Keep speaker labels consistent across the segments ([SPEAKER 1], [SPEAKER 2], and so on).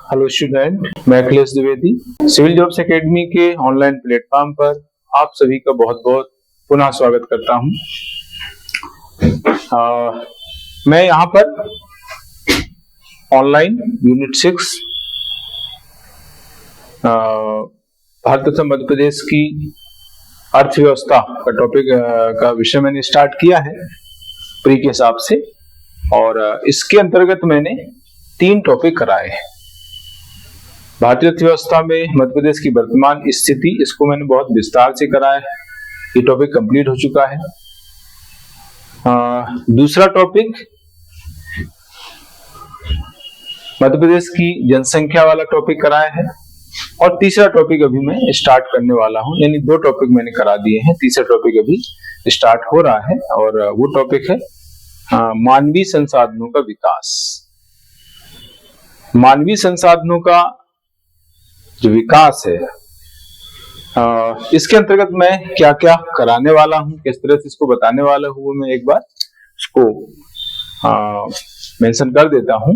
[SPEAKER 1] Hello student, मैं Akhilesh Dwivedi civil jobs academy के online platform पर आप सभी का बहुत बहुत पुनः स्वागत करता हूं। मैं यहां पर ऑनलाइन यूनिट 6 भारत तथा मध्य प्रदेश की अर्थव्यवस्था का टॉपिक का विषय मैंने स्टार्ट किया है प्री के हिसाब से, और इसके अंतर्गत मैंने 3 टॉपिक कराए हैं। भारतीय अर्थव्यवस्था में मध्य प्रदेश की वर्तमान स्थिति, इसको मैंने बहुत विस्तार से कराया है। ये टॉपिक कंप्लीट हो चुका है। दूसरा टॉपिक मध्य प्रदेश की जनसंख्या वाला टॉपिक कराया है, और तीसरा टॉपिक अभी मैं स्टार्ट करने वाला हूं। यानी 2 टॉपिक मैंने करा दिए हैं, तीसरा टॉपिक अभी स्टार्ट हो रहा है, और वो टॉपिक है मानवीय संसाधनों का विकास। मानवीय संसाधनों का जो विकास है, इसके अंतर्गत मैं क्या क्या कराने वाला हूं, किस तरह से इसको बताने वाला हूं, मैं एक बार इसको मेंशन कर देता हूं।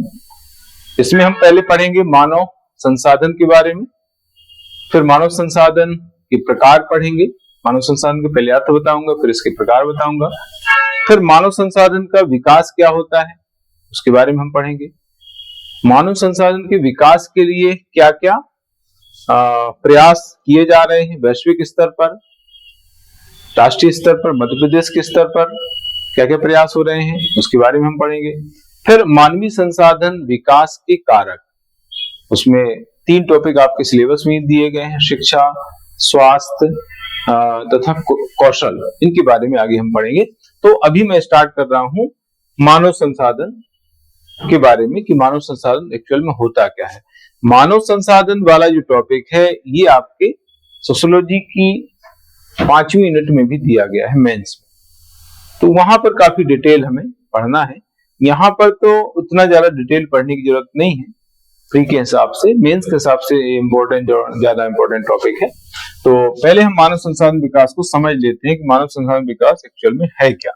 [SPEAKER 1] इसमें हम पहले पढ़ेंगे मानव संसाधन के बारे में, फिर मानव संसाधन के प्रकार पढ़ेंगे। मानव संसाधन के पहले अर्थ बताऊंगा, फिर इसके प्रकार बताऊंगा, फिर मानव संसाधन का विकास क्या होता है उसके बारे में हम पढ़ेंगे। मानव संसाधन के विकास के लिए क्या क्या प्रयास किए जा रहे हैं, वैश्विक स्तर पर, राष्ट्रीय स्तर पर, मध्य प्रदेश के स्तर पर क्या क्या प्रयास हो रहे हैं उसके बारे में हम पढ़ेंगे। फिर मानवीय संसाधन विकास के कारक, उसमें 3 टॉपिक आपके सिलेबस में दिए गए हैं, शिक्षा, स्वास्थ्य तथा कौशल, इनके बारे में आगे हम पढ़ेंगे। तो अभी मैं स्टार्ट कर रहा हूं मानव संसाधन के बारे में कि मानव संसाधन एक्चुअल में होता क्या है। मानव संसाधन वाला जो टॉपिक है ये आपके सोशियोलॉजी की 5वीं यूनिट में भी दिया गया है मेंस में, तो वहां पर काफी डिटेल हमें पढ़ना है। यहाँ पर तो उतना ज्यादा डिटेल पढ़ने की जरूरत नहीं है, प्री के हिसाब से, मेंस के हिसाब से इम्पोर्टेंट, ज्यादा इंपॉर्टेंट टॉपिक है। तो पहले हम मानव संसाधन विकास को समझ लेते हैं कि मानव संसाधन विकास एक्चुअल में है क्या।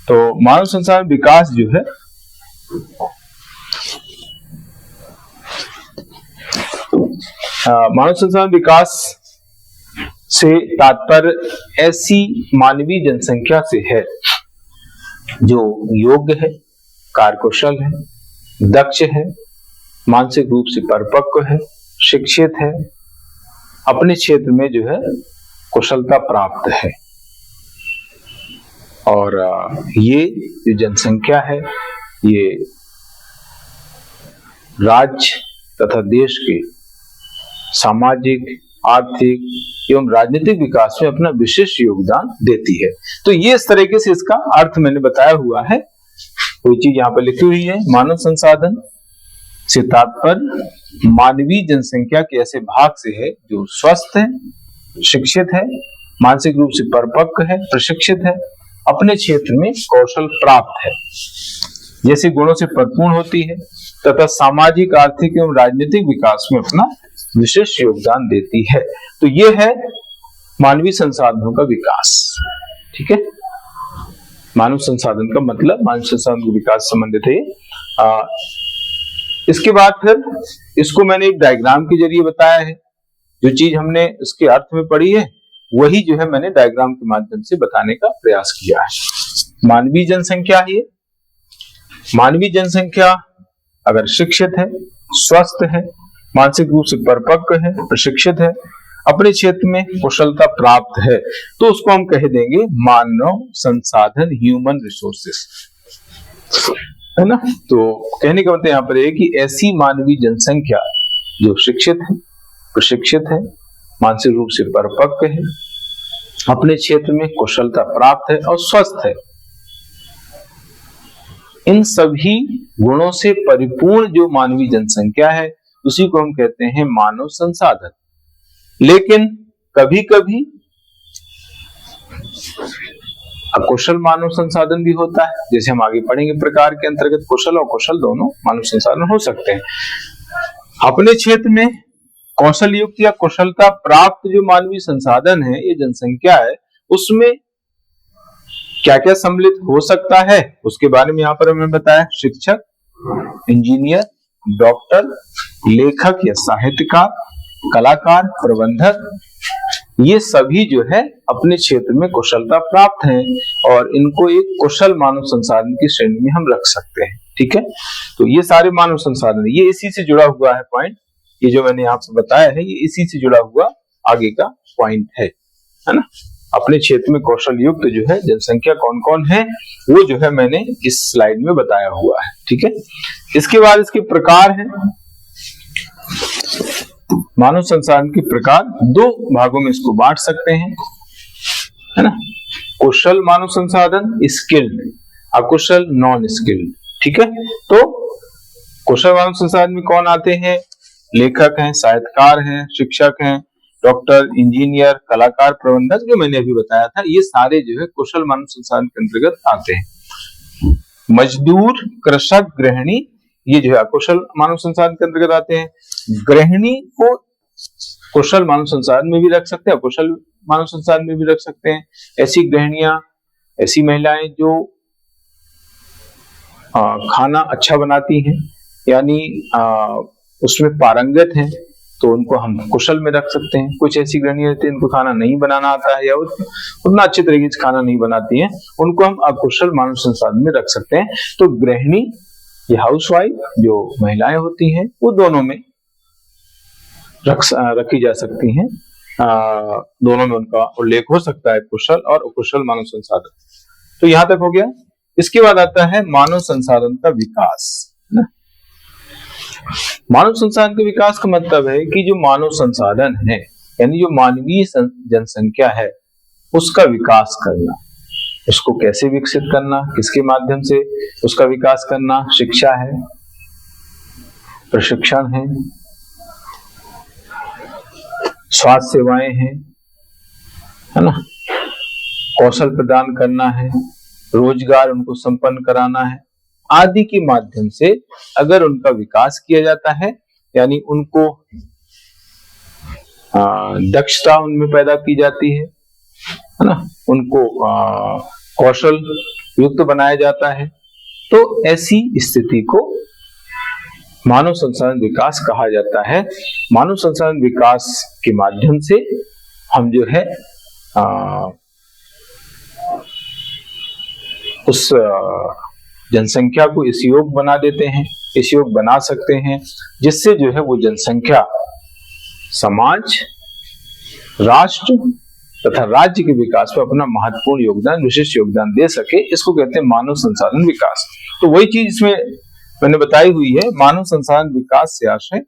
[SPEAKER 1] तो मानव संसाधन विकास जो है, मानव संसाधन विकास से तात्पर्य ऐसी मानवीय जनसंख्या से है जो योग्य है, कार्यकुशल है, दक्ष है, मानसिक रूप से परिपक्व है, शिक्षित है, अपने क्षेत्र में जो है कुशलता प्राप्त है। और ये जो जनसंख्या है ये राज्य तथा देश के सामाजिक, आर्थिक एवं राजनीतिक विकास में अपना विशेष योगदान देती है। तो ये इस तरीके से इसका अर्थ मैंने बताया हुआ है। कोई चीज यहाँ पर लिखी हुई है, मानव संसाधन से तात्पर्य मानवीय जनसंख्या के ऐसे भाग से है जो स्वस्थ है, शिक्षित है, मानसिक रूप से परिपक्व है, प्रशिक्षित है, अपने क्षेत्र में कौशल प्राप्त है, जैसे गुणों से परिपूर्ण होती है तथा सामाजिक, आर्थिक एवं राजनीतिक विकास में अपना विशेष योगदान देती है। तो ये है मानवीय संसाधनों का विकास। ठीक है, मानव संसाधन का मतलब मानव संसाधन के विकास से संबंधित है। इसके बाद फिर इसको मैंने एक डायग्राम के जरिए बताया है। जो चीज हमने इसके अर्थ में पढ़ी है वही जो है मैंने डायग्राम के माध्यम से बताने का प्रयास किया है। मानवीय जनसंख्या है, मानवीय जनसंख्या अगर शिक्षित है, स्वस्थ है, मानसिक रूप से परिपक्व है, प्रशिक्षित है, अपने क्षेत्र में कुशलता प्राप्त है, तो उसको हम कह देंगे मानव संसाधन, ह्यूमन रिसोर्सेस, है ना। तो कहने का मतलब यहाँ पर है कि ऐसी मानवीय जनसंख्या जो शिक्षित है, प्रशिक्षित है, मानसिक रूप से परिपक्व है, अपने क्षेत्र में कुशलता प्राप्त है और स्वस्थ है, इन सभी गुणों से परिपूर्ण जो मानवीय जनसंख्या है उसी को हम कहते हैं मानव संसाधन। लेकिन कभी कभी अकुशल मानव संसाधन भी होता है, जैसे हम आगे पढ़ेंगे प्रकार के अंतर्गत कुशल और कुशल दोनों मानव संसाधन हो सकते हैं। अपने क्षेत्र में कौशल युक्त या कुशलता प्राप्त जो मानवीय संसाधन है, ये जनसंख्या है, उसमें क्या क्या सम्मिलित हो सकता है उसके बारे में यहां पर हमने बताया। शिक्षक, इंजीनियर, डॉक्टर, लेखक या साहित्यकार, कलाकार, प्रबंधक, ये सभी जो है अपने क्षेत्र में कुशलता प्राप्त हैं और इनको एक कुशल मानव संसाधन की श्रेणी में हम रख सकते हैं। ठीक है, तो ये सारे मानव संसाधन, ये इसी से जुड़ा हुआ है पॉइंट, ये जो मैंने आपसे बताया है ये इसी से जुड़ा हुआ आगे का पॉइंट है ना। अपने क्षेत्र में कौशल युक्त जो है जनसंख्या कौन कौन है वो जो है मैंने इस स्लाइड में बताया हुआ है। ठीक है, इसके बाद इसके प्रकार हैं। मानव संसाधन के प्रकार दो भागों में इसको बांट सकते हैं, है ना। कुशल मानव संसाधन, स्किल्ड, अकुशल, नॉन स्किल्ड। ठीक है, तो कुशल मानव संसाधन में कौन आते हैं? लेखक हैं, साहित्यकार हैं, शिक्षक हैं, डॉक्टर, इंजीनियर, कलाकार, प्रबंधक, जो मैंने अभी बताया था, ये सारे जो है कुशल मानव संसाधन के अंतर्गत आते हैं। मजदूर, कृषक, गृहिणी, ये जो है अकुशल मानव संसाधन के अंतर्गत आते हैं। गृहिणी को कुशल मानव संसाधन में भी रख सकते हैं, अकुशल मानव संसाधन में भी रख सकते हैं। ऐसी गृहिणियां, ऐसी महिलाएं जो खाना अच्छा बनाती हैं, यानी उसमें पारंगत हैं, तो उनको हम कुशल में रख सकते हैं। कुछ ऐसी गृहिणियां होती हैं, इनको खाना नहीं बनाना आता है या उतना अच्छे तरीके से खाना नहीं बनाती हैं, उनको हम अकुशल मानव संसाधन में रख सकते हैं। तो गृहिणी, ये हाउसवाइफ जो महिलाएं होती हैं, वो दोनों में रखी जा सकती हैं। दोनों में उनका उल्लेख हो सकता है, कुशल और अकुशल मानव संसाधन। तो यहां तक हो गया। इसके बाद आता है मानव संसाधन का विकास, है ना। मानव संसाधन के विकास का मतलब है कि जो मानव संसाधन है, यानी जो मानवीय जनसंख्या है, उसका विकास करना, उसको कैसे विकसित करना, किसके माध्यम से उसका विकास करना। शिक्षा है, प्रशिक्षण है, स्वास्थ्य सेवाएं हैं, है ना, कौशल प्रदान करना है, रोजगार उनको संपन्न कराना है, आदि के माध्यम से अगर उनका विकास किया जाता है, यानी उनको दक्षता उनमें पैदा की जाती है ना, उनको कौशल युक्त बनाया जाता है, तो ऐसी स्थिति को मानव संसाधन विकास कहा जाता है। मानव संसाधन विकास के माध्यम से हम जो है उस जनसंख्या को इस योग बना देते हैं, इस योग बना सकते हैं, जिससे जो है वो जनसंख्या समाज, राष्ट्र तथा राज्य के विकास में अपना महत्वपूर्ण योगदान, विशिष्ट योगदान दे सके। इसको कहते हैं मानव संसाधन विकास। तो वही चीज इसमें मैंने बताई हुई है। मानव संसाधन विकास से आशय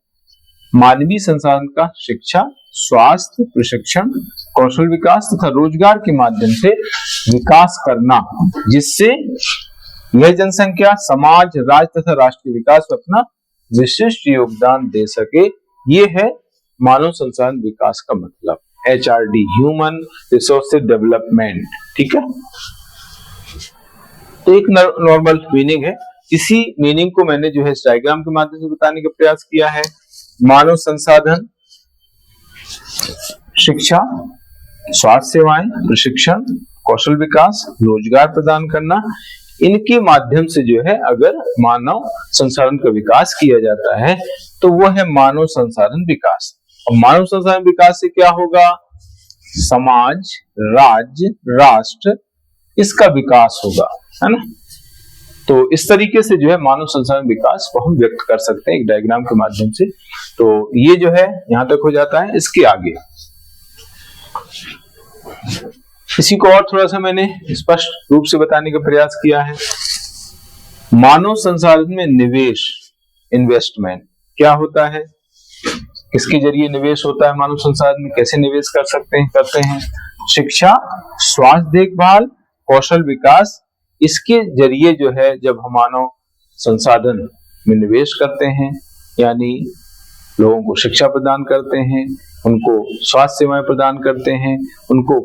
[SPEAKER 1] मानवीय संसाधन का शिक्षा, स्वास्थ्य, प्रशिक्षण, कौशल विकास तथा रोजगार के माध्यम से विकास करना, जिससे यह जनसंख्या समाज, राज्य तथा राष्ट्र के विकास में अपना विशिष्ट योगदान दे सके। ये है मानव संसाधन विकास का मतलब, HRD, ह्यूमन रिसोर्स डेवलपमेंट। ठीक है, तो एक नॉर्मल मीनिंग है। इसी मीनिंग को मैंने जो है इस डायग्राम के माध्यम से बताने का प्रयास किया है। मानव संसाधन, शिक्षा, स्वास्थ्य सेवाएं, प्रशिक्षण, कौशल विकास, रोजगार प्रदान करना, इनके माध्यम से जो है अगर मानव संसाधन का विकास किया जाता है तो वो है मानव संसाधन विकास। और मानव संसाधन विकास से क्या होगा? समाज, राज्य, राष्ट्र, इसका विकास होगा, है ना। तो इस तरीके से जो है मानव संसाधन विकास को हम व्यक्त कर सकते हैं एक डायग्राम के माध्यम से। तो ये जो है यहां तक हो जाता है। इसके आगे इसी को और थोड़ा सा मैंने स्पष्ट रूप से बताने का प्रयास किया है। मानव संसाधन में निवेश, इन्वेस्टमेंट क्या होता है, किसके जरिए निवेश होता है, मानव संसाधन में कैसे निवेश कर सकते हैं, करते हैं। शिक्षा, स्वास्थ्य देखभाल, कौशल विकास, इसके जरिए जो है जब हम मानव संसाधन में निवेश करते हैं, यानी लोगों को शिक्षा प्रदान करते हैं, उनको स्वास्थ्य सेवाएं प्रदान करते हैं, उनको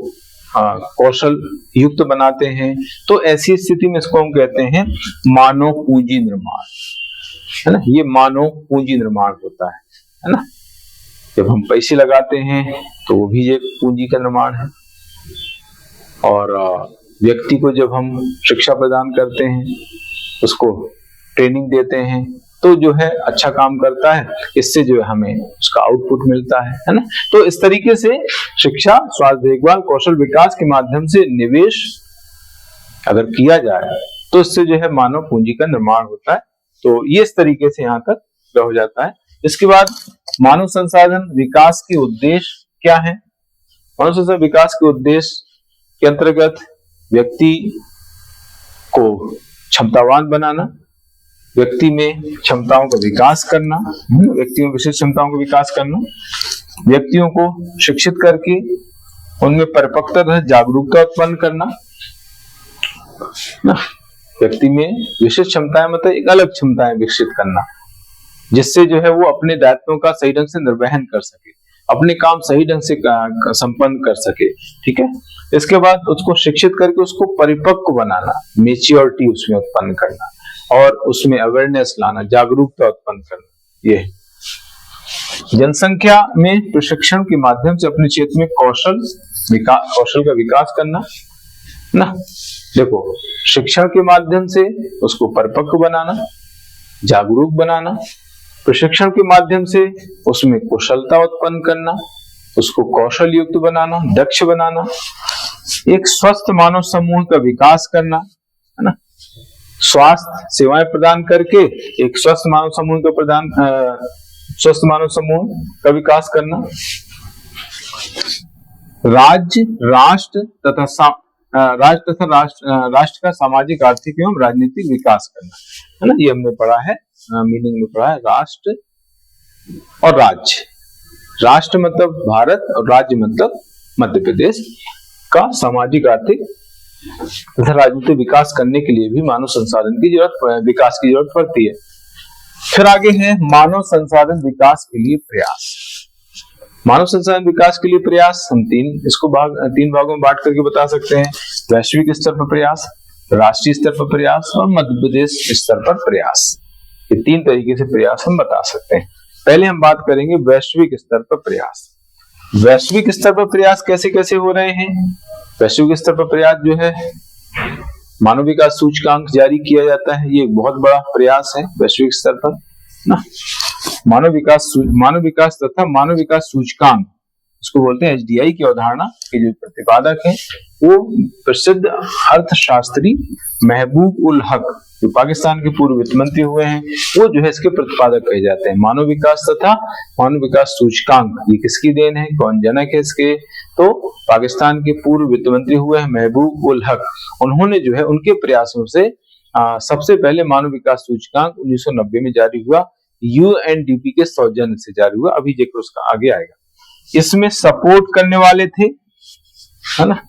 [SPEAKER 1] कौशल युक्त बनाते हैं, तो ऐसी स्थिति में इसको हम कहते हैं मानव पूंजी निर्माण, है ना। ये मानव पूंजी निर्माण होता है ना। जब हम पैसे लगाते हैं तो वो भी एक पूंजी का निर्माण है। और व्यक्ति को जब हम शिक्षा प्रदान करते हैं, उसको ट्रेनिंग देते हैं, तो जो है अच्छा काम करता है, इससे जो है हमें उसका आउटपुट मिलता है ना। तो इस तरीके से शिक्षा, स्वास्थ्य देखभाल, कौशल विकास के माध्यम से निवेश अगर किया जाए तो इससे जो है मानव पूंजी का निर्माण होता है। तो ये इस तरीके से यहाँ तक हो जाता है। इसके बाद मानव संसाधन विकास के उद्देश्य क्या है? मानव संसाधन विकास के उद्देश्य के अंतर्गत व्यक्ति को क्षमतावान बनाना, व्यक्ति में क्षमताओं का विकास करना, व्यक्ति में विशेष क्षमताओं का विकास करना, व्यक्तियों को शिक्षित करके उनमें परिपक्वता, जागरूकता उत्पन्न करना, व्यक्ति में विशेष क्षमताएं मतलब एक अलग क्षमताएं विकसित करना, जिससे जो है वो अपने दायित्वों का सही ढंग से निर्वहन कर सके, अपने काम सही ढंग से संपन्न कर सके। ठीक है। इसके बाद उसको शिक्षित करके उसको परिपक्व बनाना, मेच्योरिटी उसमें उत्पन्न करना और उसमें अवेयरनेस लाना, जागरूकता उत्पन्न करना। ये जनसंख्या में प्रशिक्षण के माध्यम से अपने क्षेत्र में कौशल का विकास करना ना। देखो, शिक्षण के माध्यम से उसको परिपक्व बनाना, जागरूक बनाना, प्रशिक्षण के माध्यम से उसमें कुशलता उत्पन्न करना, उसको कौशल युक्त बनाना, दक्ष बनाना, एक स्वस्थ मानव समूह का विकास करना, है ना। स्वास्थ्य सेवाएं प्रदान करके एक स्वस्थ मानव समूह का विकास करना, राज्य, राष्ट्र तथा राष्ट्र का सामाजिक, आर्थिक एवं राजनीतिक विकास करना, है ना। ये हमने पढ़ा है, मीनिंग में पढ़ा है, राष्ट्र और राज्य। राष्ट्र मतलब भारत और राज्य मतलब मध्य प्रदेश का सामाजिक, आर्थिक तथा राजनीतिक विकास करने के लिए भी मानव संसाधन की विकास की जरूरत पड़ती है। फिर आगे है मानव संसाधन विकास के लिए प्रयास। मानव संसाधन विकास के लिए प्रयास हम तीन भागों में बांट करके बता सकते हैं। वैश्विक स्तर पर प्रयास, राष्ट्रीय स्तर पर प्रयास और मध्य प्रदेश स्तर पर प्रयास। ये तीन तरीके से प्रयास हम बता सकते हैं। पहले हम बात करेंगे वैश्विक स्तर पर प्रयास। वैश्विक स्तर पर प्रयास कैसे कैसे हो रहे हैं? वैश्विक स्तर पर प्रयास जो है, मानव विकास सूचकांक जारी किया जाता है। ये एक बहुत बड़ा प्रयास है वैश्विक स्तर पर ना। मानव विकास तथा मानव विकास सूचकांक, इसको बोलते हैं HDI की अवधारणा के जो प्रतिपादक हैं वो प्रसिद्ध अर्थशास्त्री महबूब उल हक, जो पाकिस्तान के पूर्व वित्त मंत्री हुए हैं, वो जो है इसके प्रतिपादक कहे जाते हैं। मानव विकास तथा मानव विकास सूचकांक, ये किसकी देन है, कौन जनक है इसके? तो पाकिस्तान के पूर्व वित्त मंत्री हुए हैं महबूब उल हक। उन्होंने जो है उनके प्रयासों से सबसे पहले मानव विकास सूचकांक 1990 में जारी हुआ, UNDP के सौजन्य से जारी हुआ। अभी जिक्र उसका आगे आएगा। इसमें सपोर्ट करने वाले थे, है ना।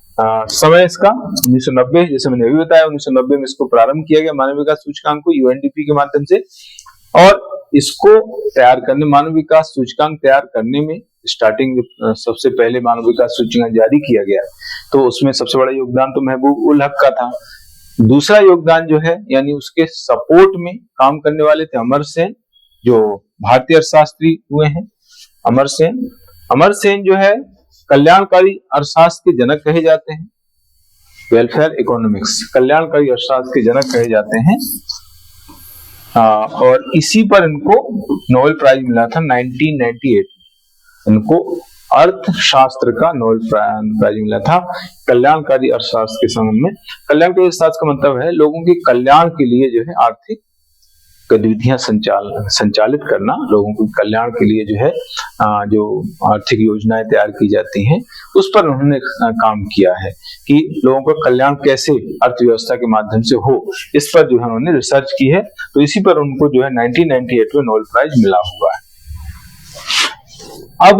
[SPEAKER 1] समय इसका 1990, जैसे मैंने अभी बताया, 1990 में इसको प्रारंभ किया गया मानव विकास सूचकांक को UNDP के माध्यम से। और इसको तैयार करने, मानव विकास सूचकांक तैयार करने में स्टार्टिंग सबसे पहले मानव विकास सूचकांक जारी किया गया, तो उसमें सबसे बड़ा योगदान तो महबूब उल हक का था। दूसरा योगदान जो है, यानी उसके सपोर्ट में काम करने वाले थे अमर सेन, जो भारतीय अर्थशास्त्री हुए हैं। अमर सेन जो है कल्याणकारी अर्थशास्त्र के जनक कहे जाते हैं। वेलफेयर इकोनॉमिक्स, कल्याणकारी अर्थशास्त्र के जनक कहे जाते हैं। और इसी पर इनको नोबेल प्राइज मिला था 1998। इनको अर्थशास्त्र का नोबेल प्राइज मिला था कल्याणकारी अर्थशास्त्र के संबंध में। कल्याणकारी अर्थशास्त्र का मतलब है लोगों के कल्याण के लिए जो है आर्थिक गतिविधियां संचालित करना, लोगों के कल्याण के लिए जो है जो आर्थिक योजनाएं तैयार की जाती हैं, उस पर उन्होंने काम किया है कि लोगों का कल्याण कैसे अर्थव्यवस्था के माध्यम से हो, इस पर जो है उन्होंने रिसर्च की है। तो इसी पर उनको जो है 1998 में नोबेल प्राइज मिला हुआ है। अब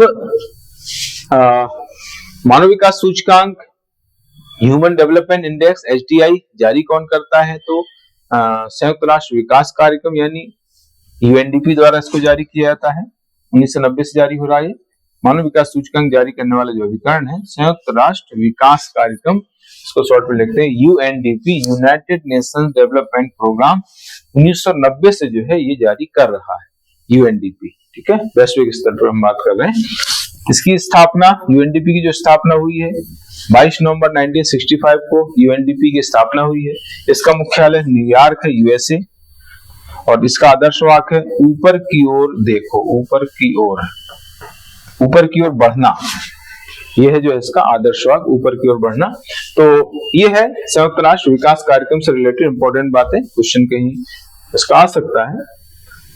[SPEAKER 1] मानव विकास सूचकांक, ह्यूमन डेवलपमेंट इंडेक्स HDI जारी कौन करता है? तो संयुक्त राष्ट्र विकास कार्यक्रम यानी UNDP द्वारा इसको जारी किया जाता है। 1990 से जारी हो रहा है। मानव विकास सूचकांक जारी करने वाला जो अभिकरण है संयुक्त राष्ट्र विकास कार्यक्रम, इसको शॉर्ट में लिखते हैं UNDP, United Nations Development Programme. 1990 से जो है ये जारी कर रहा है UNDP। ठीक है, वैश्विक स्तर पर हम बात कर रहे हैं। इसकी स्थापना, UNDP की जो स्थापना हुई है 22 नवंबर 1965 को UNDP की स्थापना हुई है। इसका मुख्यालय न्यूयॉर्क है, USA। और इसका आदर्श वाक्य है ऊपर की ओर देखो, ऊपर की ओर बढ़ना। ये है जो इसका आदर्श वाक्य, ऊपर की ओर बढ़ना। तो ये है संयुक्त राष्ट्र विकास कार्यक्रम से रिलेटेड इंपॉर्टेंट बातें, क्वेश्चन कहीं इसका आ सकता है।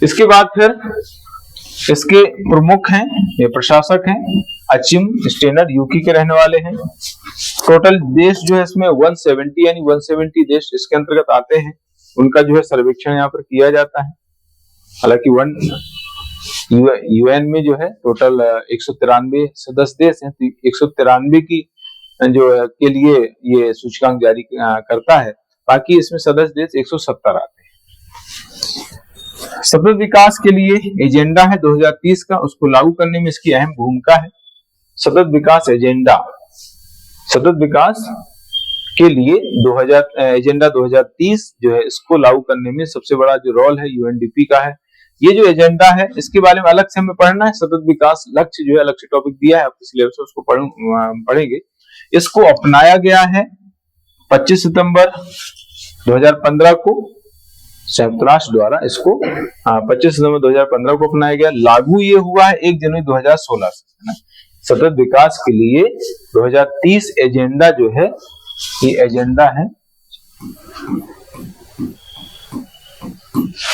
[SPEAKER 1] इसके बाद फिर इसके प्रमुख हैं, ये प्रशासक हैं अचिम स्टेनर, यूके के रहने वाले हैं। टोटल देश जो है इसमें 170 यानी 170 देश इसके अंतर्गत आते हैं, उनका जो है सर्वेक्षण यहाँ पर किया जाता है। हालांकि यूएन में जो है टोटल 193 सदस्य देश हैं, 193 की जो के लिए ये सूचकांक जारी करता है, बाकी इसमें सदस्य देश 170 आते हैं। सतत विकास के लिए एजेंडा है 2030 का, उसको लागू करने में इसकी अहम भूमिका है। सतत विकास एजेंडा, सतत विकास के लिए एजेंडा 2030 जो है इसको लागू करने में सबसे बड़ा जो रोल है यूएनडीपी का है। ये जो एजेंडा है इसके बारे में अलग से हमें पढ़ना है। सतत विकास लक्ष्य जो है अलग से टॉपिक दिया है आपके सिलेबस में, उसको पढ़ेंगे। इसको अपनाया गया है 25 सितंबर 2015 को संयुक्त राष्ट्र द्वारा, इसको 25 सितंबर 2015 को अपनाया गया। लागू ये हुआ है 1 जनवरी 2016 से, है ना। सतत विकास के लिए 2030 एजेंडा जो है, ये एजेंडा है,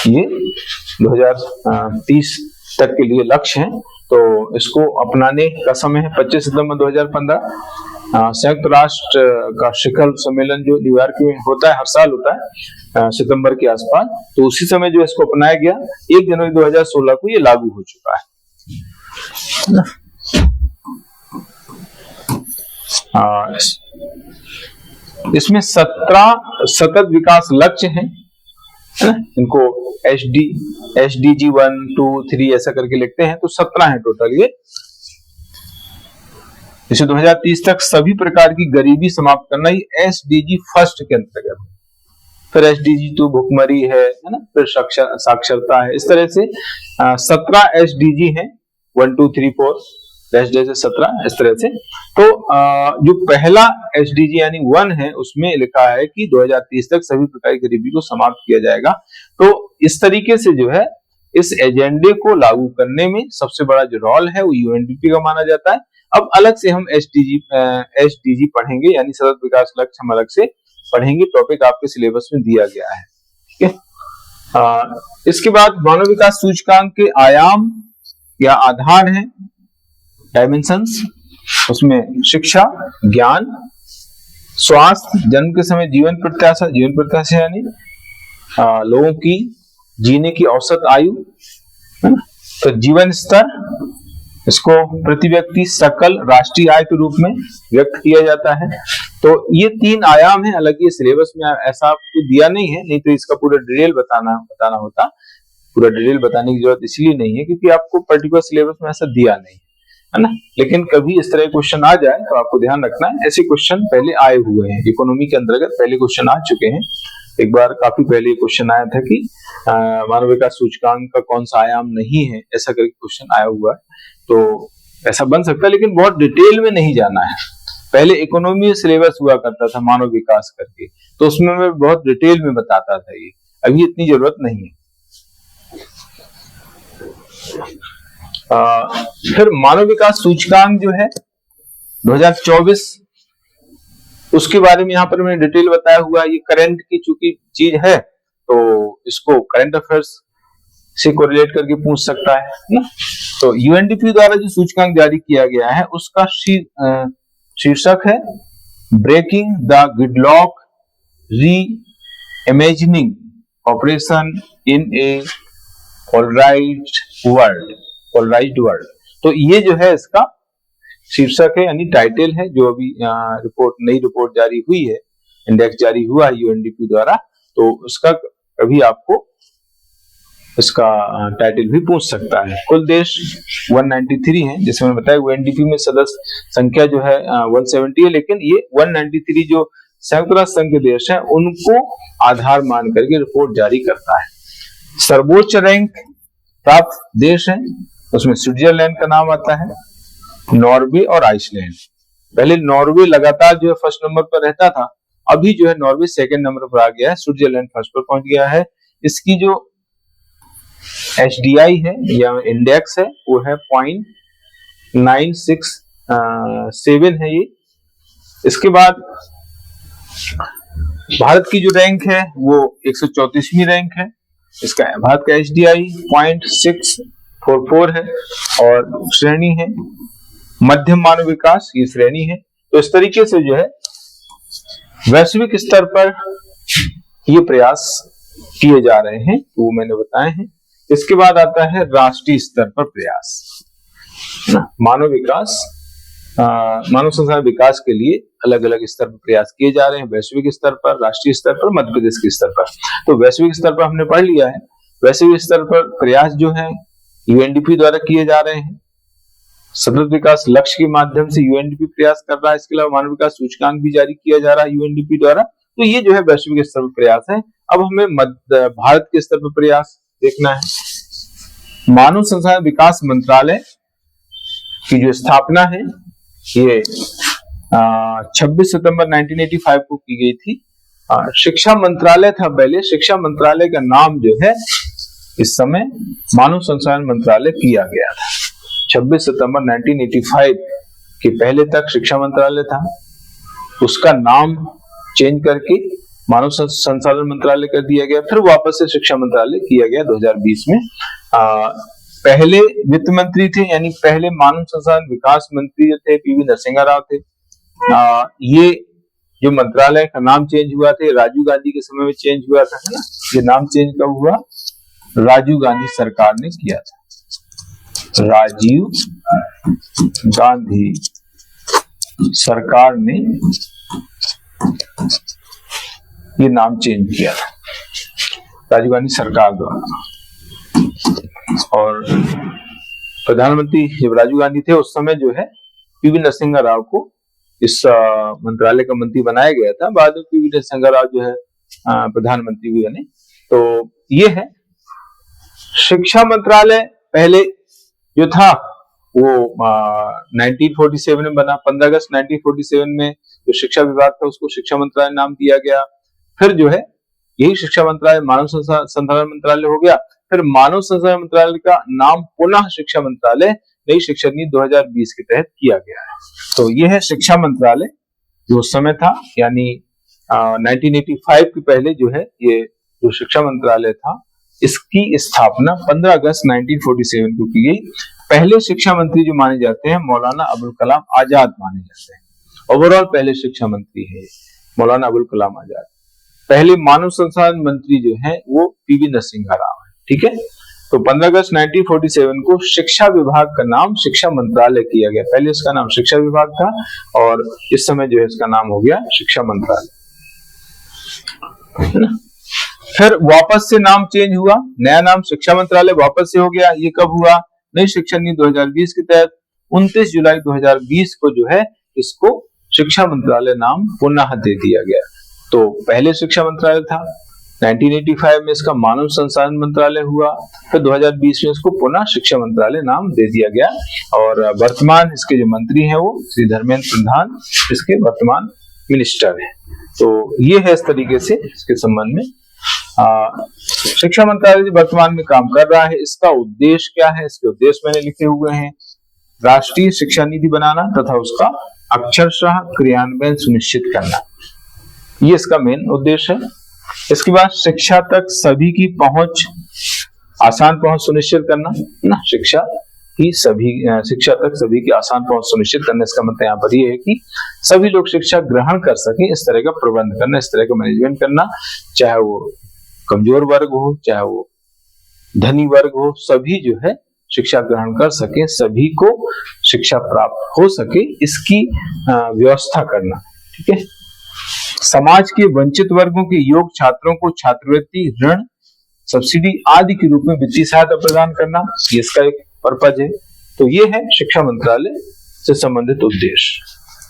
[SPEAKER 1] ये 2030 तक के लिए लक्ष्य है। तो इसको अपनाने का समय है 25 सितंबर 2015। संयुक्त राष्ट्र का शिखर सम्मेलन जो न्यूयॉर्क में होता है, हर साल होता है सितंबर के आसपास, तो उसी समय जो इसको अपनाया गया 1 जनवरी 2016 को ये लागू हो चुका है। इसमें 17 सतत विकास लक्ष्य हैं, इनको SDG 1, 2, 3 ऐसा करके लिखते हैं, तो 17 है टोटल ये। इसे 2030 तक सभी प्रकार की गरीबी समाप्त करना, ये SDG फर्स्ट के अंतर्गत। फिर SDG 2 भुखमरी है ना, फिर साक्षरता है। इस तरह से 17 SDG है, 1, 2, 3, 4 जैसे 17 इस तरह से। तो जो पहला SDG यानी 1 है, उसमें लिखा है कि 2030 तक सभी प्रकार की गरीबी को समाप्त किया जाएगा। तो इस तरीके से जो है इस एजेंडे को लागू करने में सबसे बड़ा जो रोल है वो यूएनडीपी का माना जाता है। अब अलग से हम SDG पढ़ेंगे, यानी सतत विकास लक्ष्य हम अलग से पढ़ेंगे, टॉपिक आपके सिलेबस में दिया गया है, ठीक है। इसके बाद मानव विकास सूचकांक के आयाम या आधार हैं, डायमेंशंस, उसमें शिक्षा, ज्ञान, स्वास्थ्य, जन्म के समय जीवन प्रत्याशा यानी लोगों की जीने की औसत आयु, है ना। तो जीवन स्तर, इसको प्रति व्यक्ति सकल राष्ट्रीय आय के रूप में व्यक्त किया जाता है। तो ये 3 आयाम है। हालांकि ये सिलेबस में ऐसा आपको दिया नहीं है, नहीं तो इसका पूरा डिटेल बताना होता। पूरा डिटेल बताने की जरूरत इसलिए नहीं है क्योंकि आपको पर्टिकुलर सिलेबस में ऐसा दिया नहीं है ना। लेकिन कभी इस तरह क्वेश्चन आ जाए तो आपको ध्यान रखना है, ऐसे क्वेश्चन पहले आए हुए हैं, इकोनॉमी के अंतर्गत पहले क्वेश्चन आ चुके हैं। एक बार काफी पहले क्वेश्चन आया था कि मानव विकास सूचकांक का कौन सा आयाम नहीं है, ऐसा करके क्वेश्चन आया हुआ है। तो ऐसा बन सकता है, लेकिन बहुत डिटेल में नहीं जाना है। पहले इकोनॉमी सिलेबस हुआ करता था मानव विकास करके, तो उसमें मैं बहुत डिटेल में बताता था, ये अभी इतनी जरूरत नहीं है। फिर मानव विकास सूचकांक जो है 2024, उसके बारे में यहाँ पर मैंने डिटेल बताया हुआ है। ये करंट की चूंकि चीज है तो इसको करंट अफेयर्स से कोरिलेट करके पूछ सकता है ना। तो यूएनडीपी द्वारा जो सूचकांक जारी किया गया है उसका शीर्षक है breaking the gridlock reimagining operation in a polarised world. तो ये जो है इसका शीर्षक है, यानी टाइटल है। जो अभी नई रिपोर्ट जारी हुई है, इंडेक्स जारी हुआ है यूएनडीपी द्वारा, तो उसका कभी आपको इसका टाइटल भी पूछ सकता है। कुल देश 193 हैं, जैसे मैंने बताया यूएनडीपी में सदस्य संख्या जो है 170 है, लेकिन ये 193 जो संयुक्त राष्ट्र संघ के देश हैं उनको आधार मान करके रिपोर्ट जारी करता है। सर्वोच्च रैंक प्राप्त देश हैं, उसमें स्विट्जरलैंड का नाम आता है, नॉर्वे और आइसलैंड। पहले नॉर्वे लगातार जो है फर्स्ट नंबर पर रहता था, अभी जो है नॉर्वे सेकंड नंबर पर आ गया है, स्विट्जरलैंड फर्स्ट पर पहुंच गया है। इसकी जो HDI है या इंडेक्स है वो है 0.967 है ये। इसके बाद भारत की जो रैंक है वो 134वीं रैंक है। इसका भारत का HDI 0.644 है और श्रेणी है मध्यम मानव विकास, ये श्रेणी है। तो इस तरीके से जो है वैश्विक स्तर पर ये प्रयास किए जा रहे हैं, वो मैंने बताए हैं। इसके बाद आता है राष्ट्रीय स्तर पर प्रयास, मानव विकास, मानव संसाधन विकास के लिए अलग अलग स्तर पर प्रयास किए जा रहे हैं, वैश्विक स्तर पर, राष्ट्रीय स्तर पर, मध्य प्रदेश के स्तर पर। तो वैश्विक स्तर पर हमने पढ़ लिया है। वैश्विक स्तर पर प्रयास जो है UNDP द्वारा किए जा रहे हैं। सतत विकास लक्ष्य के माध्यम से UNDP प्रयास कर रहा है। इसके अलावा मानव विकास सूचकांक भी जारी किया जा रहा है UNDP द्वारा। तो ये जो है वैश्विक स्तर पर प्रयास है। अब हमें भारत के स्तर पर प्रयास देखना है। मानव संसाधन विकास मंत्रालय की जो स्थापना है ये 26 सितंबर 1985 को की गई थी। शिक्षा मंत्रालय था पहले। शिक्षा मंत्रालय का नाम जो है इस समय मानव संसाधन मंत्रालय किया गया था। 26 सितंबर 1985 के पहले तक शिक्षा मंत्रालय था, उसका नाम चेंज करके मानव संसाधन मंत्रालय कर दिया गया, फिर वापस से शिक्षा मंत्रालय किया गया 2020 में। पहले वित्त मंत्री थे, यानी पहले मानव संसाधन विकास मंत्री जो थे PV नरसिम्हा राव थे। ये जो मंत्रालय का नाम चेंज हुआ था राजीव गांधी के समय में चेंज हुआ था, है ना। ये नाम चेंज कब हुआ? राजीव गांधी सरकार ने किया था। राजीव गांधी सरकार ने ये नाम चेंज किया था, राजीव गांधी सरकार द्वारा। और प्रधानमंत्री जब राजीव गांधी थे उस समय जो है PV नरसिम्हा राव को इस मंत्रालय का मंत्री बनाया गया था। बाद में PV नरसिम्हा राव जो है प्रधानमंत्री भी बने। तो ये है शिक्षा मंत्रालय। पहले जो था वो 1947 में बना। 15 अगस्त 1947 में जो शिक्षा विभाग था उसको शिक्षा मंत्रालय नाम दिया गया। फिर जो है यही शिक्षा मंत्रालय मानव संसाधन मंत्रालय हो गया। फिर मानव संसाधन मंत्रालय का नाम पुनः शिक्षा मंत्रालय नई शिक्षा नीति 2020 के तहत किया गया है। तो ये है शिक्षा मंत्रालय जो उस समय था, यानी 1985 के पहले जो है ये जो शिक्षा मंत्रालय था इसकी स्थापना 15 अगस्त 1947 को की गई। पहले शिक्षा मंत्री जो माने जाते हैं मौलाना अबुल कलाम आजाद माने जाते हैं। ओवरऑल पहले शिक्षा मंत्री है मौलाना अबुल कलाम आजाद। पहले मानव संसाधन मंत्री जो है वो PV नरसिम्हा राव है। ठीक है। तो 15 अगस्त 1947 को शिक्षा विभाग का नाम शिक्षा मंत्रालय किया गया। पहले इसका नाम शिक्षा विभाग था और इस समय जो है इसका नाम हो गया शिक्षा मंत्रालय, है ना। फिर वापस से नाम चेंज हुआ, नया नाम शिक्षा मंत्रालय वापस से हो गया। ये कब हुआ? नई शिक्षा नीति 2020 के तहत 29 जुलाई 2020 को जो है इसको शिक्षा मंत्रालय नाम पुनः दे दिया गया। तो पहले शिक्षा मंत्रालय था, 1985 में इसका मानव संसाधन मंत्रालय हुआ, फिर 2020 में इसको पुनः शिक्षा मंत्रालय नाम दे दिया गया। और वर्तमान इसके जो मंत्री हैं वो श्री धर्मेंद्र प्रधान इसके वर्तमान मिनिस्टर हैं। तो ये है इस तरीके से इसके संबंध में शिक्षा मंत्रालय जो वर्तमान में काम कर रहा है इसका उद्देश्य क्या है? इसके उद्देश्य मैंने लिखे हुए हैं। राष्ट्रीय शिक्षा नीति बनाना तथा उसका अक्षरशः क्रियान्वयन सुनिश्चित करना, ये इसका मेन उद्देश्य है। इसके बाद शिक्षा तक सभी की पहुंच, आसान पहुंच सुनिश्चित करना ना, शिक्षा तक सभी की आसान पहुंच सुनिश्चित करना। इसका मतलब यहाँ पर ये है कि सभी लोग शिक्षा ग्रहण कर सके, इस तरह का प्रबंध करना, इस तरह का मैनेजमेंट करना। चाहे वो कमजोर वर्ग हो, चाहे वो धनी वर्ग हो, सभी जो है शिक्षा ग्रहण कर सके, सभी को शिक्षा प्राप्त हो सके, इसकी व्यवस्था करना। ठीक है। समाज के वंचित वर्गों के योग्य छात्रों को छात्रवृत्ति, ऋण, सब्सिडी आदि के रूप में वित्तीय सहायता प्रदान करना, ये इसका एक पर्पज है। तो ये है शिक्षा मंत्रालय से संबंधित उद्देश्य।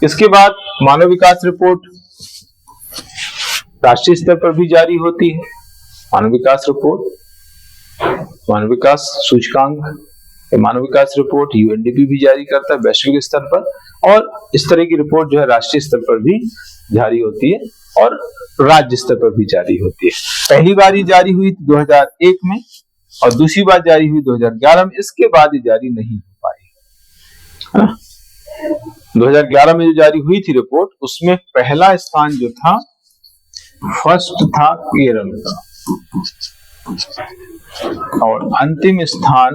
[SPEAKER 1] इसके बाद मानव विकास रिपोर्ट राष्ट्रीय स्तर पर भी जारी होती है। मानव विकास रिपोर्ट, मानव विकास सूचकांक, मानव विकास रिपोर्ट UNDP भी जारी करता है वैश्विक स्तर पर, और इस तरह की रिपोर्ट जो है राष्ट्रीय स्तर पर भी जारी होती है और राज्य स्तर पर भी जारी होती है। पहली बार ये जारी हुई 2001 में और दूसरी बार जारी हुई 2011 में। इसके बाद ये जारी नहीं हो पाई, है ना। 2011 में जो जारी हुई थी रिपोर्ट, उसमें पहला स्थान जो था, फर्स्ट था केरल का, और अंतिम स्थान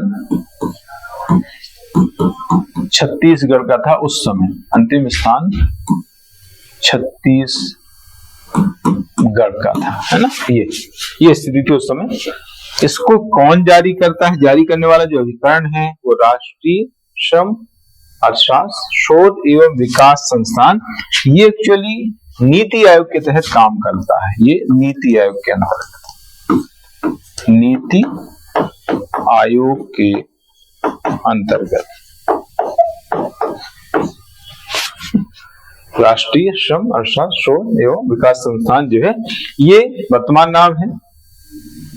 [SPEAKER 1] छत्तीसगढ़ का था उस समय। अंतिम स्थान छत्तीसगढ़ का था, है ना। ये स्थिति थी उस समय। इसको कौन जारी करता है? जारी करने वाला जो अभिकरण है वो राष्ट्रीय श्रम अर्थशास्त्र शोध एवं विकास संस्थान। ये एक्चुअली नीति आयोग के तहत काम करता है। ये नीति आयोग के अंतर्गत, नीति आयोग के अंतर्गत राष्ट्रीय श्रम अर्थशास्त्र शोध एवं विकास संस्थान जो है, ये वर्तमान नाम है।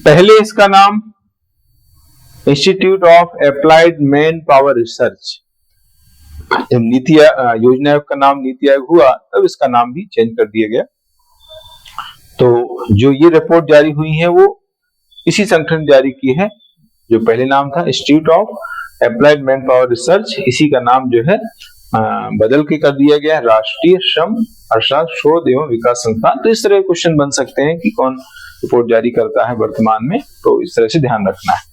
[SPEAKER 1] पहले इसका नाम institute of applied man power research, जब नीति योजना आयोग का नाम नीति आयोग हुआ तब इसका नाम भी चेंज कर दिया गया। तो जो ये रिपोर्ट जारी हुई है वो इसी संगठन ने जारी की है। जो पहले नाम था institute of applied man power research, इसी का नाम जो है बदल के कर दिया गया राष्ट्रीय श्रम अर्थशास्त्र शोध एवं विकास संस्थान। तो इस तरह क्वेश्चन बन सकते हैं कि कौन रिपोर्ट जारी करता है वर्तमान में, तो इस तरह से ध्यान रखना है।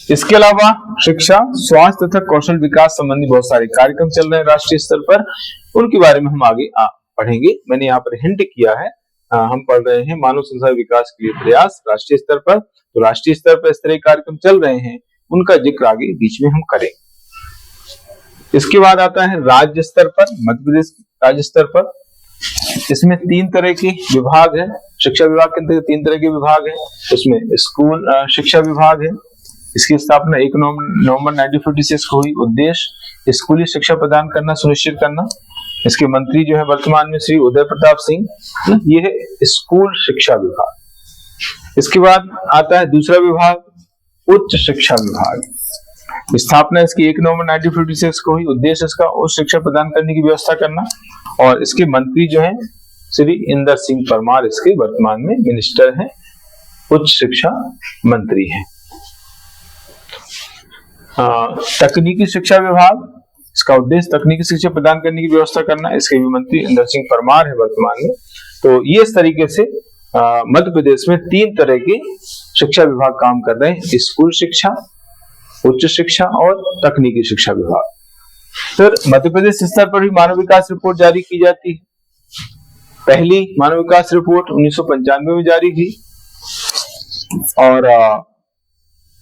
[SPEAKER 1] इसके अलावा शिक्षा, स्वास्थ्य तथा कौशल विकास संबंधी बहुत सारे कार्यक्रम चल रहे हैं राष्ट्रीय स्तर पर, उनके बारे में हम आगे पढ़ेंगे। मैंने यहाँ पर हिंट किया है, हम पढ़ रहे हैं मानव संसाधन विकास के लिए प्रयास राष्ट्रीय स्तर पर। तो राष्ट्रीय स्तर पर इस तरह के कार्यक्रम चल रहे हैं, उनका जिक्र आगे बीच में हम करेंगे। इसके बाद आता है राज्य स्तर पर, मध्य प्रदेश राज्य स्तर पर। इसमें 3 तरह के विभाग है। शिक्षा विभाग के अंतर्गत 3 तरह के विभाग है। उसमें स्कूल शिक्षा विभाग है, इसकी स्थापना 1 नवंबर 1956 को हुई। उद्देश्य स्कूली शिक्षा प्रदान करना सुनिश्चित करना। इसके मंत्री जो है वर्तमान में श्री उदय प्रताप सिंह। ये है स्कूल शिक्षा विभाग। इसके बाद आता है दूसरा विभाग, उच्च शिक्षा विभाग। स्थापना इसकी 1 नवंबर 1956 को हुई। उद्देश्य इसका उच्च शिक्षा प्रदान करने की व्यवस्था करना। और इसके मंत्री जो हैं श्री इंदर सिंह परमार, इसके वर्तमान में मिनिस्टर हैं, उच्च शिक्षा मंत्री हैं। तकनीकी शिक्षा विभाग, इसका उद्देश्य तकनीकी शिक्षा प्रदान करने की व्यवस्था करना। इसके भी मंत्री इंदर सिंह परमार है वर्तमान में। तो ये इस तरीके से मध्य प्रदेश में 3 तरह के शिक्षा विभाग काम कर रहे हैं, स्कूल शिक्षा, उच्च शिक्षा और तकनीकी शिक्षा विभाग। फिर मध्य प्रदेश स्तर पर भी मानव विकास रिपोर्ट जारी की जाती है। पहली मानव विकास रिपोर्ट 1995 में जारी की, और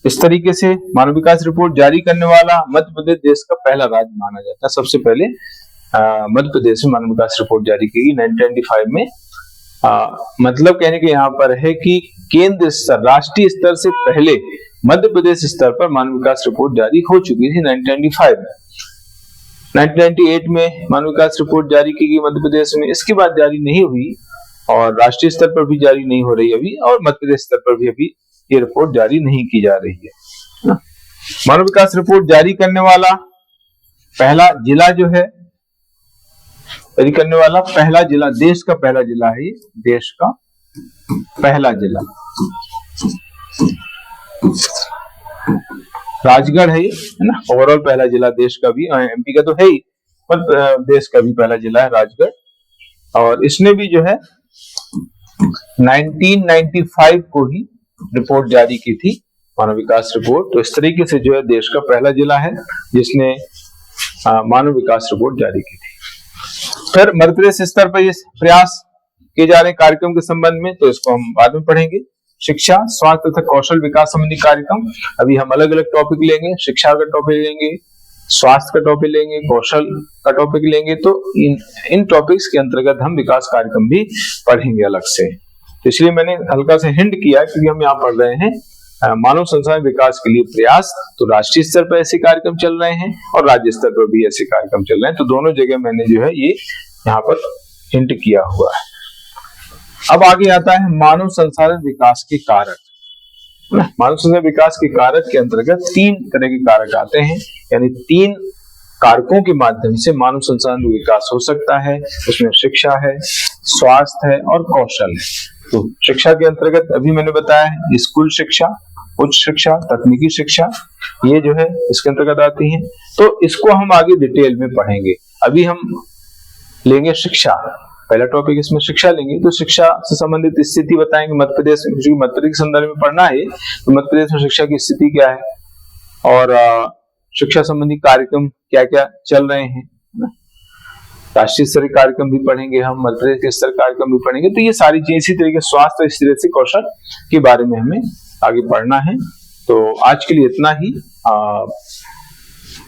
[SPEAKER 1] इस तरीके से मानव विकास रिपोर्ट जारी करने वाला मध्य प्रदेश देश का पहला राज्य माना जाता है। सबसे पहले मध्य प्रदेश में मानव विकास रिपोर्ट जारी की 1995 में। मतलब कहने के यहाँ पर है कि केंद्र स्तर, राष्ट्रीय स्तर से पहले मध्य प्रदेश स्तर पर मानव विकास रिपोर्ट जारी हो चुकी थी 1995 में। 1998 में मानव विकास रिपोर्ट जारी की गई मध्य प्रदेश में। इसके बाद जारी नहीं हुई, और राष्ट्रीय स्तर पर भी जारी नहीं हो रही अभी, और मध्य प्रदेश स्तर पर भी अभी ये रिपोर्ट जारी नहीं की जा रही है। मानव विकास रिपोर्ट जारी करने वाला पहला जिला जो है, जारी करने वाला पहला जिला, देश का पहला जिला है, ये देश का पहला जिला राजगढ़ है ना। ओवरऑल पहला जिला देश का भी, एमपी का तो है ही, पर देश का भी पहला जिला है राजगढ़। और इसने भी जो है 1995 को ही रिपोर्ट जारी की थी, मानव विकास रिपोर्ट। तो इस तरीके से जो है देश का पहला जिला है जिसने मानव विकास रिपोर्ट जारी की थी। फिर मध्य प्रदेश स्तर पर ये प्रयास किए जा रहे कार्यक्रम के संबंध में, तो इसको हम बाद में पढ़ेंगे। शिक्षा, स्वास्थ्य तथा कौशल विकास संबंधी कार्यक्रम, अभी हम अलग अलग टॉपिक लेंगे। शिक्षा का टॉपिक लेंगे, स्वास्थ्य का टॉपिक लेंगे, कौशल का टॉपिक लेंगे। तो इन टॉपिक्स के अंतर्गत हम विकास कार्यक्रम भी पढ़ेंगे अलग से। तो इसलिए मैंने हल्का से हिंट किया, क्योंकि हम यहाँ पढ़ रहे हैं मानव संसाधन विकास के लिए प्रयास। तो राष्ट्रीय स्तर पर ऐसे कार्यक्रम चल रहे हैं और राज्य स्तर पर भी ऐसे कार्यक्रम चल रहे हैं। तो दोनों जगह मैंने जो है ये यहाँ पर हिंट किया हुआ है। अब आगे आता है मानव संसाधन विकास के कारक। मानव संसाधन विकास के कारक के अंतर्गत 3 तरह के कारक आते हैं, यानी 3 कारकों के माध्यम से मानव संसाधन विकास हो सकता है। उसमें शिक्षा है, स्वास्थ्य है और कौशल है। तो शिक्षा के अंतर्गत अभी मैंने बताया है स्कूल शिक्षा, उच्च शिक्षा, तकनीकी शिक्षा, ये जो है इसके अंतर्गत आती हैं। तो इसको हम आगे डिटेल में पढ़ेंगे। अभी हम लेंगे शिक्षा, पहला टॉपिक इसमें शिक्षा लेंगे। तो शिक्षा से संबंधित स्थिति बताएंगे मध्य प्रदेश में, क्योंकि मध्य प्रदेश के संदर्भ में पढ़ना है तो मध्य प्रदेश में शिक्षा की स्थिति क्या है और शिक्षा संबंधी कार्यक्रम क्या क्या चल रहे हैं। राष्ट्रीय स्तरीय कार्यक्रम भी पढ़ेंगे हम, मध्य प्रदेश के स्तर कार्यक्रम भी पढ़ेंगे। तो ये सारी चीजें इसी तरीके स्वास्थ्य और इस तरह से कौशल के बारे में हमें आगे पढ़ना है। तो आज के लिए इतना ही।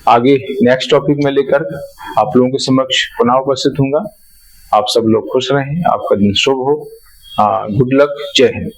[SPEAKER 1] आगे नेक्स्ट टॉपिक में लेकर आप लोगों के समक्ष पुनः उपस्थित होऊंगा। आप सब लोग खुश रहें, आपका दिन शुभ हो। गुड लक, जय हिंद।